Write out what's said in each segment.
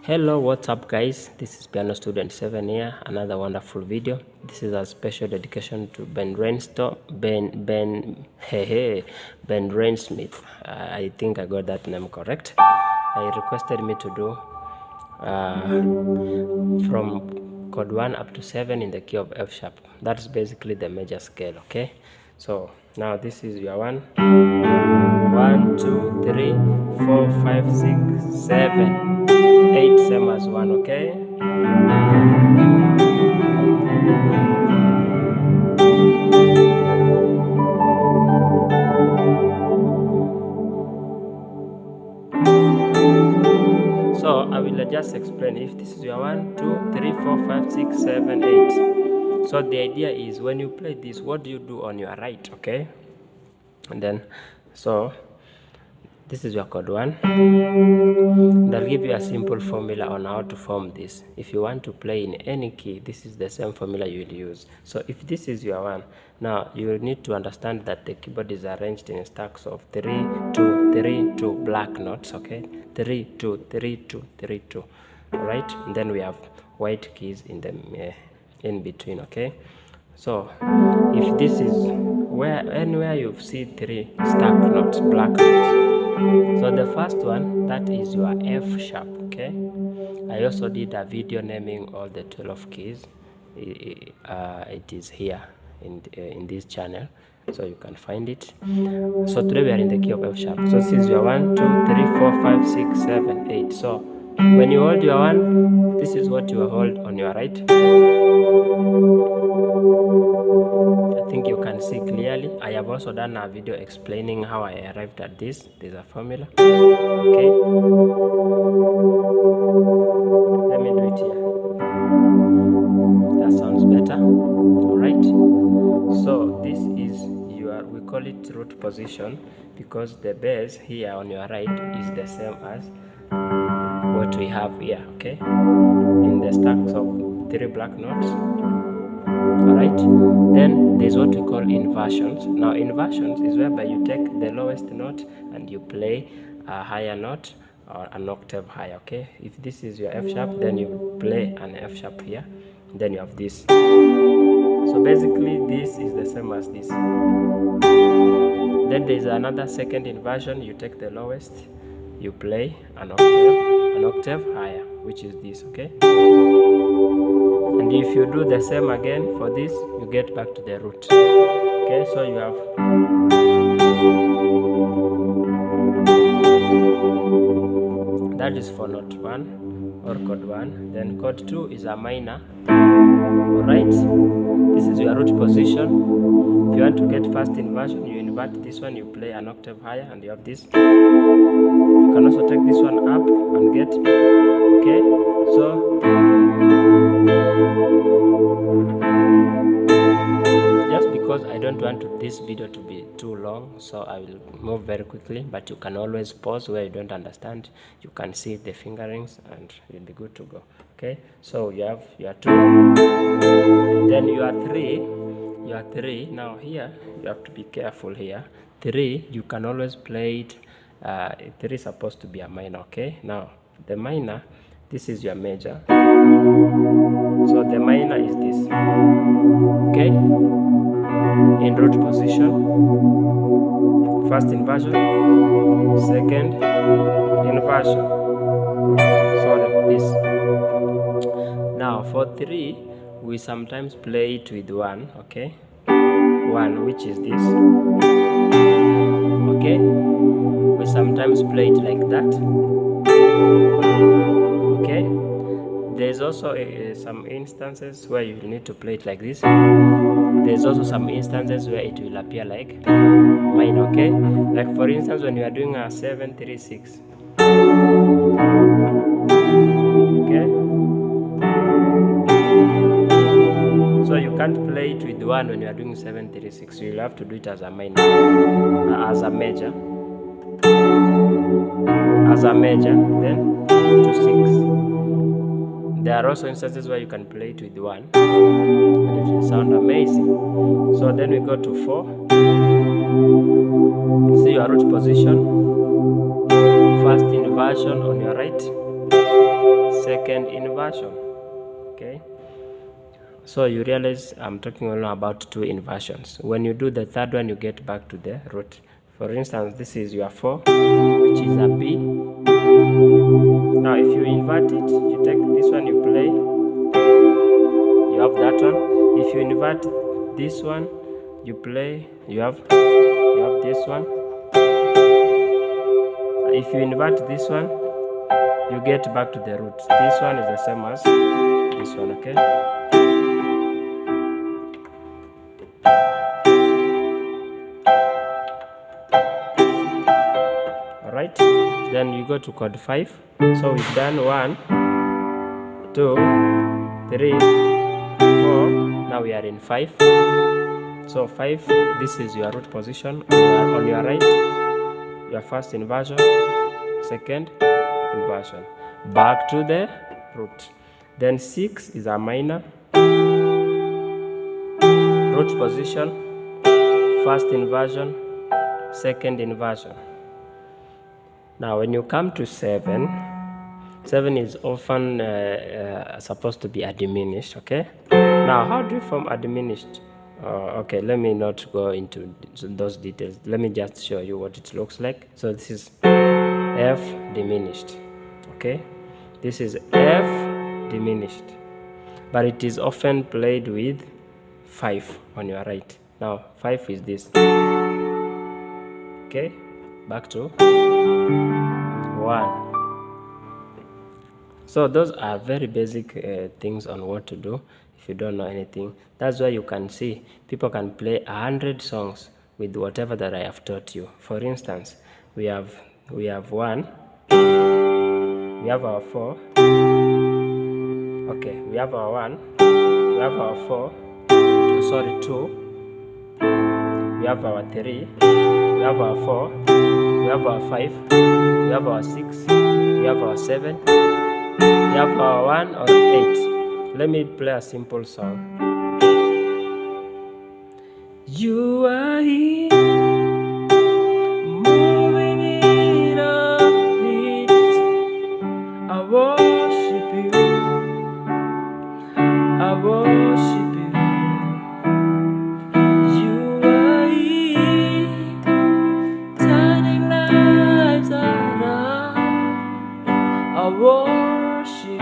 Hello, what's up guys? This is Piano Student 7 here, another wonderful video. This is a special dedication to Ben Rainsmith. I think I got that name correct. He requested me to do from chord 1 up to 7 in the key of F sharp. That's basically the major scale, okay? So now this is your 1, 2, 3, 4, 5, 6, 7, 8, same as 1, okay? So I will just explain if this is your 1, 2, 3, 4, 5, 6, 7, 8. So the idea is when you play this, what do you do on your right, okay? And then, so this is your chord 1. And I'll give you a simple formula on how to form this. If you want to play in any key, this is the same formula you will use. So if this is your 1, now you need to understand that the keyboard is arranged in stacks of 3, 2, 3, 2 black notes, okay? 3, 2, 3, 2, 3, 2. Alright? And then we have white keys in the in between, okay? So if this is anywhere you see 3 stack notes, black notes. So the first one, that is your F sharp, okay? I also did a video naming all the 12 keys. It is here in this channel, so you can find it. So today we are in the key of F sharp. So this is your 1, 2, 3, 4, 5, 6, 7, 8. So when you hold your 1, this is what you hold on your right. I think you can see clearly. I have also done a video explaining how I arrived at this. There's a formula. Okay. Let me do it here. That sounds better. Alright. So this is we call it root position because the bass here on your right is the same as what we have here, okay? In the stacks of 3 black notes. Alright, then there's what we call inversions. Now inversions is whereby you take the lowest note and you play a higher note or an octave higher, okay? If this is your F sharp, then you play an F sharp here, then you have this. So basically this is the same as this. Then there's another second inversion. You take the lowest, you play an octave higher, which is this, okay? And if you do the same again for this, you get back to the root. Okay, so you have that is for note 1 or chord 1. Then chord 2 is a minor. Alright, this is your root position. If you want to get first inversion, you invert this one, you play an octave higher, and you have this. You can also take this one up and get, okay? So just because I don't want this video to be too long, so I will move very quickly, but you can always pause where you don't understand. You can see the fingerings and you'll be good to go. Okay, so you have your 2, then your 3. Now here you have to be careful here. 3, you can always play it. 3 is supposed to be a minor, okay? Now the minor, this is your major. So the minor is this, okay? In root position, first inversion, second inversion. Sorry, this. Now for 3, we sometimes play it with 1, okay? 1, which is this, okay? We sometimes play it like that, okay? There's also some instances where you need to play it like this. There's also some instances where it will appear like minor, okay? Like for instance, when you are doing a 7, 3, 6, okay? So you can't play it with 1 when you are doing 7, 3, 6. So you'll have to do it as a minor, as a major, then to 6. There are also instances where you can play it with 1 and it will sound amazing. So then we go to 4. See your root position, first inversion on your right, second inversion. Okay, so you realize I'm talking only about 2 inversions. When you do the third one, you get back to the root. For instance, this is your 4, which is a B. Now if you invert it, you take this one, you play, you have that one. If you invert this one, you play, you have this one. If you invert this one, you get back to the root. This one is the same as this one, okay? Alright, then you go to chord 5. So we've done 1, 2, 3, 4. Now we are in 5. So 5, this is your root position on your right. Your first inversion, second inversion, back to the root. Then 6 is a minor, root position, first inversion, second inversion. Now when you come to 7, 7 is often supposed to be a diminished, okay? Now how do you form a diminished? Okay, let me not go into those details. Let me just show you what it looks like. So this is F diminished, okay? This is F diminished, but it is often played with 5 on your right. Now 5 is this, okay? Back to 1. So those are very basic things on what to do if you don't know anything. That's why you can see people can play 100 songs with whatever that I have taught you. For instance, we have 1, we have our 4, okay, we have our 1, we have our 4, sorry, 2, we have our 3, we have our 4, we have our 5, we have our 6, we have our 7, we have our 1 or 8. Let me play a simple song. You are here, moving in our midst. I worship you, I worship you. You are here, turning lives around. I worship you.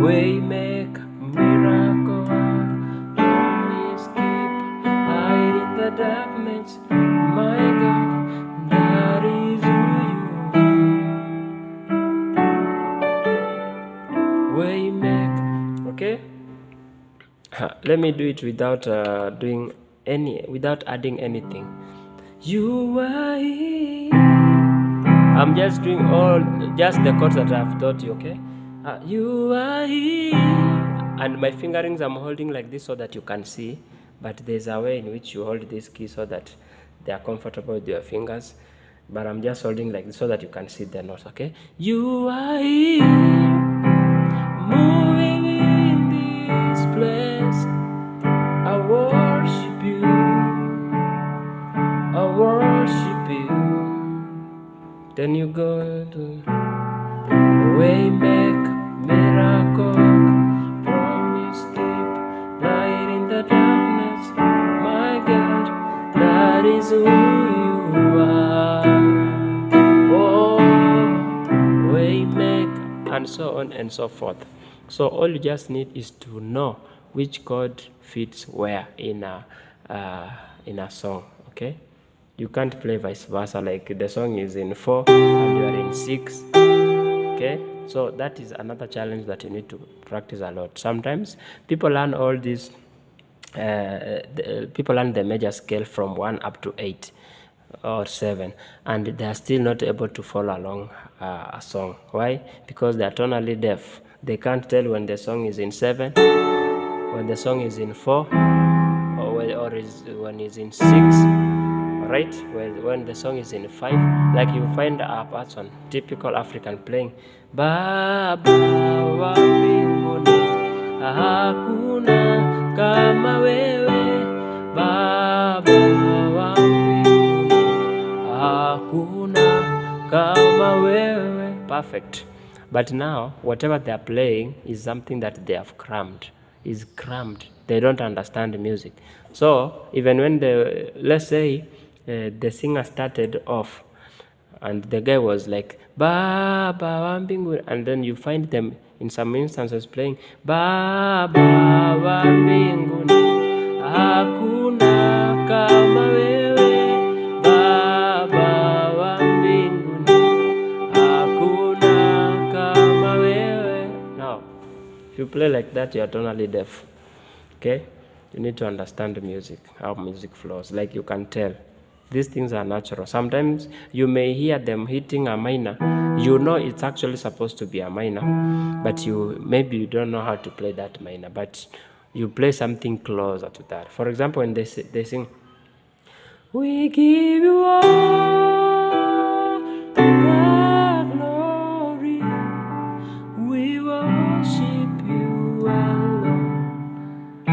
Waymaker, miracle, promise keep, light in the darkness, my God, that is who you are. Waymaker, okay? Let me do it without without adding anything. You are here. I'm just doing just the chords that I've taught you, okay? You are here, and my fingerings I'm holding like this so that you can see, but there's a way in which you hold this key so that they are comfortable with your fingers, but I'm just holding like this so that you can see the notes, okay? You are here, moving in this place. I worship you, I worship you. Then you go to Waymaker, miracle, promise keep, light in the darkness, my God, that is who you are. Oh, Waymaker, and so on and so forth. So all you just need is to know which chord fits where in a song, okay? You can't play vice versa, like the song is in 4 and you are in 6. Okay, so that is another challenge that you need to practice a lot. Sometimes people learn all these, people learn the major scale from 1 up to 8 or 7, and they are still not able to follow along a song. Why? Because they are tonally deaf. They can't tell when the song is in 7, when the song is in 4, or when it's in 6. All right? When the song is in 5, like you find a person, typical African playing Baba wa mbinguni, hakuna kama wewe, Baba wa mbinguni, hakuna kama wewe. Perfect. But now, whatever they are playing is something that they have crammed. They don't understand music. So even when let's say the singer started off, and the guy was like Baba wa mbinguni, and then you find them in some instances playing Baba wa mbinguni, hakuna kama wewe, Baba wa mbinguni, hakuna kama wewe. Now, if you play like that, you are tonally deaf. Okay, you need to understand music, how music flows. Like you can tell, these things are natural. Sometimes you may hear them hitting a minor. You know it's actually supposed to be a minor, but maybe you don't know how to play that minor, but you play something closer to that. For example, when they sing, we give you all the glory, we worship you alone,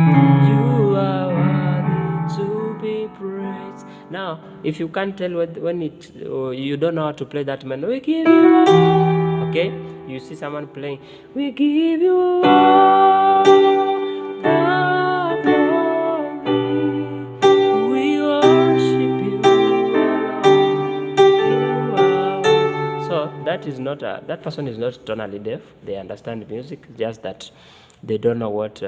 you are worthy to be praised. Now, if you can't tell when you don't know how to play that man, we give you all. Okay, you see someone playing, we give you all the glory, we worship you alone. So that person is not tonally deaf. They understand music, just that they don't know what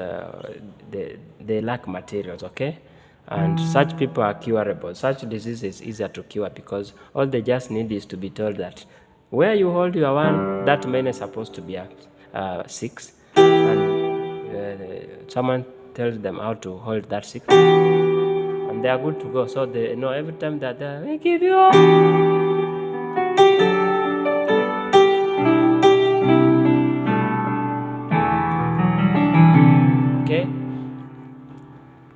they lack materials. Okay. And such people are curable. Such disease is easier to cure because all they just need is to be told that where you hold your 1, that minor is supposed to be at 6, and someone tells them how to hold that 6, and they are good to go. So they know every time that we give you all